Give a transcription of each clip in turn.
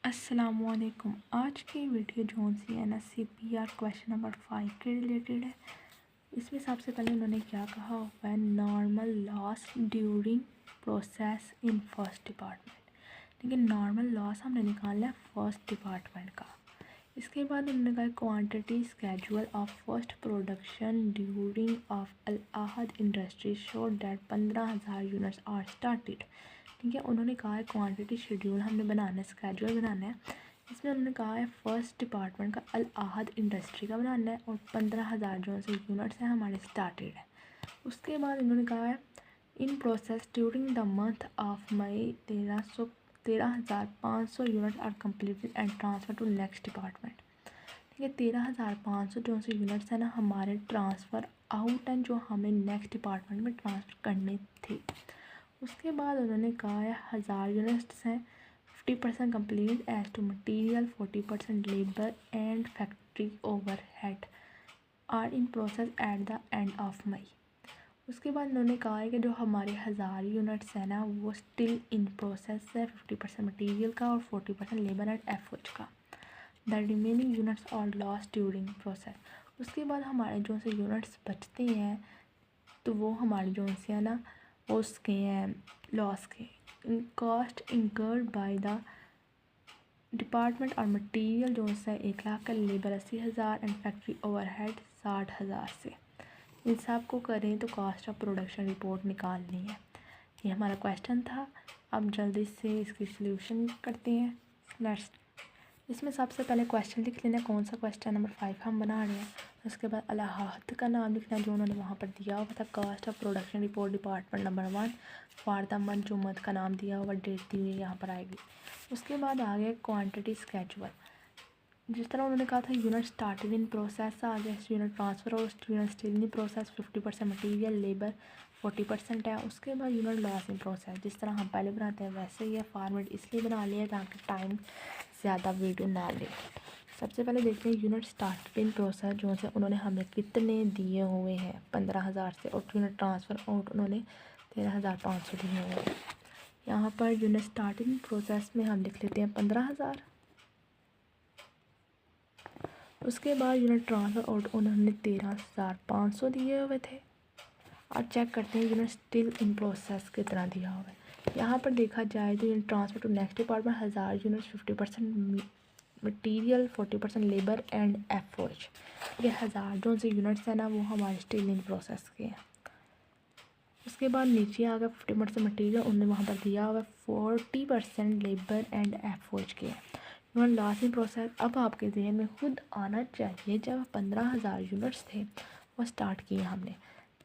अस्सलामुअलैकुम। आज की वीडियो जो C N S C P R question number 5 के रिलेटेड है। इसमें सबसे पहले उन्होंने क्या कहा हुआ है, normal loss during process in first department. लेकिन नॉर्मल लॉस हमने निकालना है फर्स्ट डिपार्टमेंट का। इसके बाद उन्होंने कहा quantity schedule of first production during of अल आहद industry show that 15,000 units are started. ठीक है, उन्होंने कहा है क्वांटिटी शेड्यूल हमने बनाना है, स्केड्यूल बनाना है। इसमें उन्होंने कहा है फर्स्ट डिपार्टमेंट का अल आहद इंडस्ट्री का बनाना है और 15,000 जो से यूनिट्स हैं हमारे स्टार्टेड है। उसके बाद उन्होंने कहा है in process during the month of May 13,500 unit are completed and transfer to next department. ठीक है, 13,500 जो से यूनिट्स हैं ना हमारे ट्रांसफ़र आउट हैं, जो हमें नेक्स्ट डिपार्टमेंट में ट्रांसफ़र करने थे। उसके बाद उन्होंने कहा है 1,000 यूनिट्स हैं 50% complete as to material, 40% labour and factory overhead are in process at the end of May. उसके बाद उन्होंने कहा है कि जो हमारे 1,000 यूनिट्स हैं ना वो स्टिल इन प्रोसेस है, 50% मटीरियल का और 40% लेबर एंड एफर्ट का। The remaining units are lost during process. उसके बाद हमारे जो से यूनिट्स बचते हैं तो वो हमारे जो से है ना उसके हैं लॉस के। Cost incurred by the department और मटेरियल जो है 1,00,000 का, लेबर 80,000 एंड फैक्ट्री ओवरहेड 60,000 से। इन सब को करें तो कॉस्ट ऑफ प्रोडक्शन रिपोर्ट निकालनी है। ये हमारा क्वेश्चन था। अब जल्दी से इसकी सॉल्यूशन करते हैं। लेट्स इसमें सबसे पहले क्वेश्चन लिख लेना, कौन सा क्वेश्चन नंबर 5 हम बना रहे हैं। उसके बाद अल आहद का नाम लिखना जो उन्होंने वहाँ पर दिया हुआ था। Cost of production report department number 1 for the month, जो मंथ का नाम दिया हुआ डेट दी हुई यहाँ पर आएगी। उसके बाद आ गया क्वान्टिटी स्केड्यूल। जिस तरह उन्होंने कहा था यूनिट स्टार्टेड इन प्रोसेस, आ गया यूनिट ट्रांसफ़र और unit still in process, 50% material, labour 40% है। उसके बाद यूनिट लॉस इन प्रोसेस, जिस तरह हम पहले बनाते हैं वैसे ही है। फॉर्मेट इसलिए बना लिया ताकि टाइम ज़्यादा वीडियो ना ले। सबसे पहले देखते हैं यूनिट स्टार्टेड इन प्रोसेस जो से उन्होंने हमें कितने दिए हुए हैं 15,000 से, और यूनिट ट्रांसफ़र आउट उन्होंने 13,500 दिए हुए हैं। यहाँ per unit started in process में हम लिख लेते हैं 15,000। उसके बाद यूनिट ट्रांसफ़र आउट उन्होंने 13,500 दिए हुए थे। और चेक करते हैं यूनिट स्टिल इन प्रोसेस कितना दिया हुआ है। यहाँ पर देखा जाए तो unit transfer to next department 1,000 units, 50% material, 40% labour and effort. ये 1,000 जो से यूनिट्स हैं ना वो हमारे स्टिल इन प्रोसेस के हैं। उसके बाद नीचे आ गया 50% मटीरियल, उन्होंने वहाँ पर दिया हुआ 40% लेबर एंड एफर्ट के हैं। यूनिट लॉस इन प्रोसेस अब आपके जहन में खुद आना चाहिए, जब 15,000 यूनिट्स थे वो स्टार्ट किए हमने,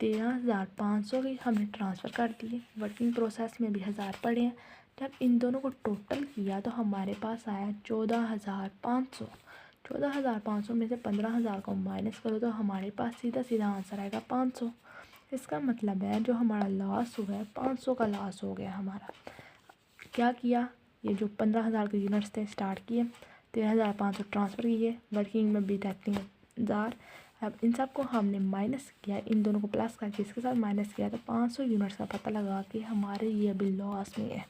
13,500 के हमने ट्रांसफ़र कर दिए, वर्किंग प्रोसेस में भी 1,000 पड़े हैं। जब इन दोनों को टोटल किया तो हमारे पास आया 14,500। 14,500 में से 15,000 को माइनस करो तो हमारे पास सीधा सीधा आंसर आएगा 500। इसका मतलब है जो हमारा लॉस हुआ है 500 का लॉस हो गया हमारा। क्या किया, ये जो 15,000 के यूनिट्स थे स्टार्ट किए, 13,500 ट्रांसफ़र किए, वर्किंग में भी 3,000। अब इन सब को हमने माइनस किया, इन दोनों को प्लस करके इसके साथ माइनस किया तो 500 यूनिट्स का पता लगा कि हमारे ये अभी लॉस में है।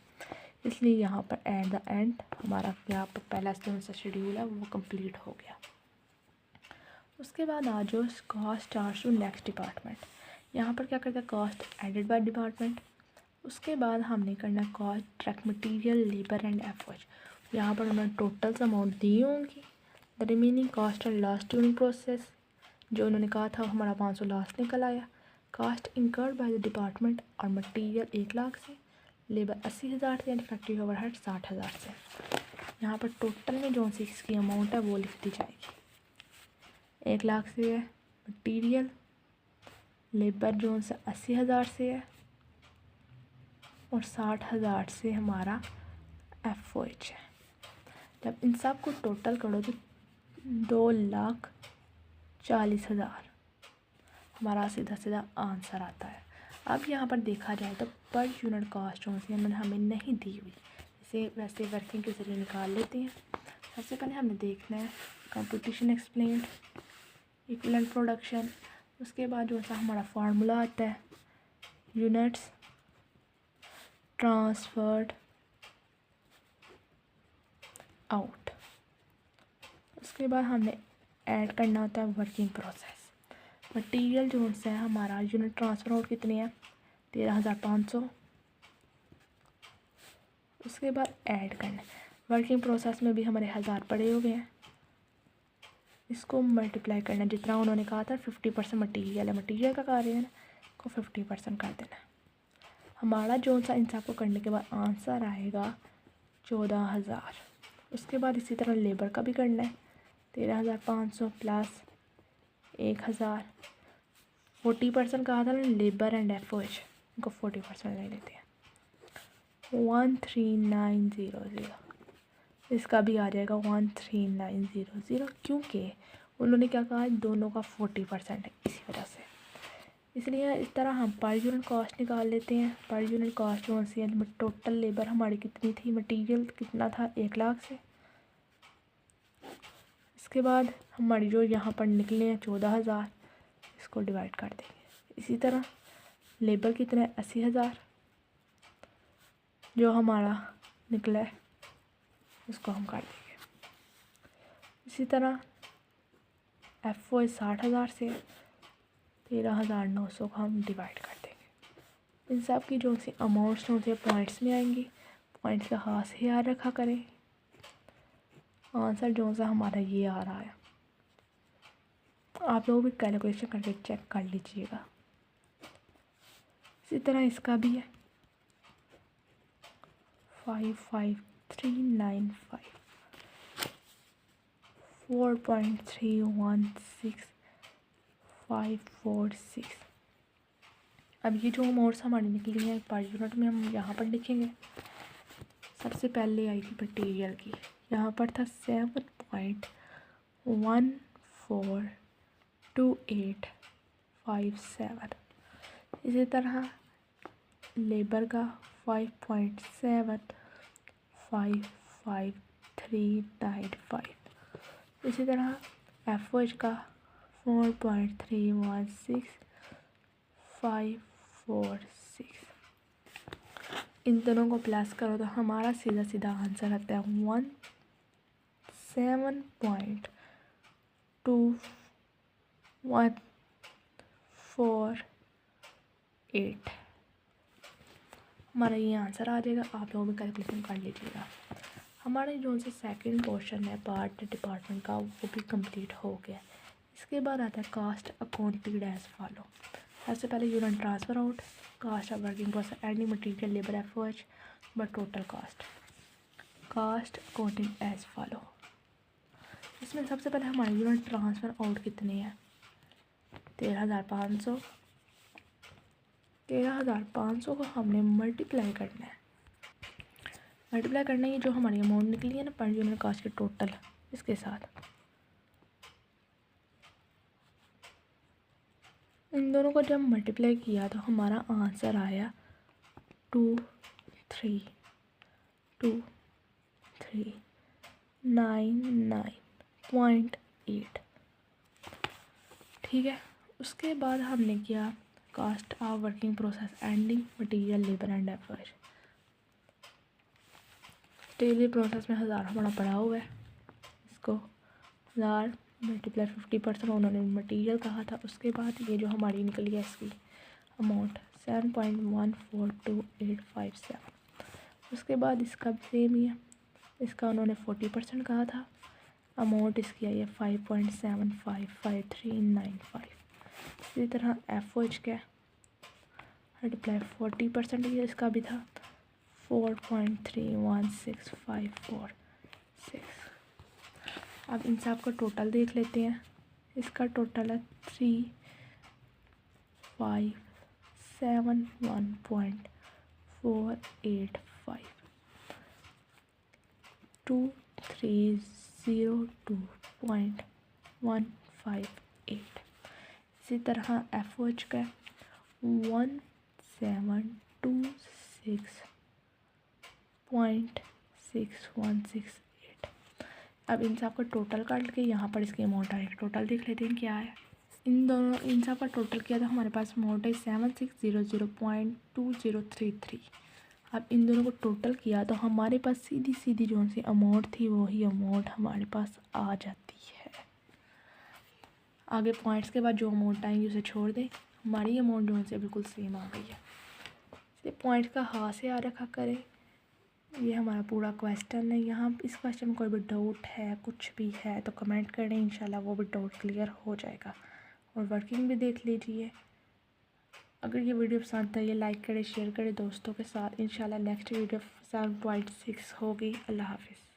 इसलिए यहाँ पर एट द एंड हमारा यहाँ पर पहला जो सा शेड्यूल है वो कंप्लीट हो गया। उसके बाद आ जाओ cost charge to next department. यहाँ पर क्या करता है, कॉस्ट एडेड बाय डिपार्टमेंट। उसके बाद हमने करना cost track material, labour and effort. यहाँ पर उन्होंने टोटल अमाउंट दी होंगी। द रिमेनिंग कॉस्ट और लॉस ड्यूरिंग प्रोसेस, जो उन्होंने कहा था हमारा 500 लॉस निकल आया। Cost incurred by the department और मटीरियल 1,00,000 से, लेबर 80,000 से एंड फैक्ट्री ओवरहेड 60,000 से। यहाँ पर टोटल में जो सी इसकी अमाउंट है वो लिख दी जाएगी। 1,00,000 से है मटीरियल, लेबर जो से 80,000 से है और 60,000 से हमारा एफओएच है। जब इन सब को टोटल करो तो 2,40,000 हमारा सीधा सीधा आंसर आता है। अब यहाँ पर देखा जाए तो पर यूनिट कॉस्ट जो सी हमें नहीं दी हुई, इसे वैसे वर्किंग के ज़रिए निकाल लेते हैं। सबसे पहले हमें देखना है कंपटीशन एक्सप्लेन्ड, इक्विवेलेंट प्रोडक्शन। उसके बाद जो सा हमारा फार्मूला आता है यूनिट्स ट्रांसफर्ड आउट। उसके बाद हमने ऐड करना होता है वर्किंग प्रोसेस। मटेरियल जो है हमारा यूनिट ट्रांसफ़र आउट कितने हैं 13,500। उसके बाद ऐड करना वर्किंग प्रोसेस में भी हमारे 1000 पड़े हुए हैं, इसको मल्टीप्लाई करना जितना उन्होंने कहा था 50% मटीरियल है, मटीरियल का कार्य है ना को 50% कर देना। हमारा जो सा इन सबको करने के बाद आंसर आएगा 14,000। उसके बाद इसी तरह लेबर का भी करना है 13,500 प्लस 1,000। 40% कहा था ना लेबर एंड FOH, इनको 40% ले लेते हैं 13,900। इसका भी आ जाएगा 13,900 क्योंकि उन्होंने क्या कहा दोनों का 40% है इसी वजह से। इसलिए इस तरह हम पर यूनिट कॉस्ट निकाल लेते हैं। पर यूनिट कॉस्ट जो सी टोटल लेबर हमारी कितनी थी, मटेरियल कितना था 1 लाख से। इसके बाद हमारी जो यहाँ पर निकले हैं 14,000, इसको डिवाइड कर देंगे। इसी तरह लेबर कितना है 80,000 जो हमारा निकला है उसको हम काट देंगे। इसी तरह FOH 60,000 से 13,900 को हम डिवाइड कर देंगे। इन सब की जो सी अमाउंट्स जो से पॉइंट्स में आएंगी, पॉइंट्स का खास ख्याल रखा करें। आंसर जो सा हमारा ये आ रहा है, आप लोग भी कैलकुलेशन करके चेक कर लीजिएगा। इसी तरह इसका भी है 55,395 4.316546। अब ये जो अमाउंट्स हमारी निकली हैं पर यूनिट में हम यहाँ पर लिखेंगे। सबसे पहले आई थी मटेरियल की, यहाँ पर था 7.142857। इसी तरह लेबर का 5.755,395। इसी तरह FOH का 4.316546। इन दोनों को प्लस करो तो हमारा सीधा सीधा आंसर आता है 17.2148। हमारा ये आंसर आ जाएगा। आप लोग भी कैलकुलेशन कर लीजिएगा। हमारे जो से सेकंड पोर्शन है पार्ट डिपार्टमेंट का वो भी कंप्लीट हो गया। इसके बाद आता है कास्ट अकाउंटेड एज फॉलो। सबसे पहले unit transfer out, cost of working process, ending material, labour, FOH, but total cost accounting as follow. इसमें सबसे पहले हमारे यूनिट ट्रांसफ़र आउट कितने हैं 13,500। 13,500 को हमने मल्टीप्लाई करना है। मल्टीप्लाई करना है जो हमारी अमाउंट निकली है ना पर यूनिट कास्ट के टोटल इसके साथ। इन दोनों को जब मल्टीप्लाई किया तो हमारा आंसर आया 2399.8। ठीक है। उसके बाद हमने किया cost of working process, ending material, labour and FOH। Daily process में 1000 हमारा पड़ा हुआ है, इसको 1000 मल्टीप्लाई 50% उन्होंने मटेरियल कहा था। उसके बाद ये जो हमारी निकली है इसकी अमाउंट 7.142857। उसके बाद इसका सेम ही है, इसका उन्होंने 40% कहा था। अमाउंट इसकी आई है 5.755395। इसी तरह FOH का मल्टीप्लाई 40% ये इसका भी था 4.316546। अब इन सब का टोटल देख लेते हैं। इसका टोटल है 3571.485 2302.158। इसी तरह FOH का 1726.6168। अब इन सब का टोटल काट के यहाँ पर इसकी अमाउंट आएगी। टोटल देख लेते हैं क्या है। इन सब का टोटल किया तो हमारे पास अमाउंट है 7600.2033। अब इन दोनों को टोटल किया तो हमारे पास सीधी सीधी जो सी अमाउंट थी वही अमाउंट हमारे पास आ जाती है। आगे पॉइंट्स के बाद जो अमाउंट आएंगी उसे छोड़ दें, हमारी अमाउंट जो है बिल्कुल सेम आ गई है। इसलिए पॉइंट का हाँ से आ रखा करें। ये हमारा पूरा क्वेश्चन है। यहाँ इस क्वेश्चन में कोई भी डाउट है, कुछ भी है तो कमेंट करें, इंशाल्लाह वो भी डाउट क्लियर हो जाएगा। और वर्किंग भी देख लीजिए। अगर ये वीडियो पसंद आई है लाइक करें, शेयर करें दोस्तों के साथ। इंशाल्लाह नेक्स्ट वीडियो 7.6 होगी। अल्लाह हाफिज़।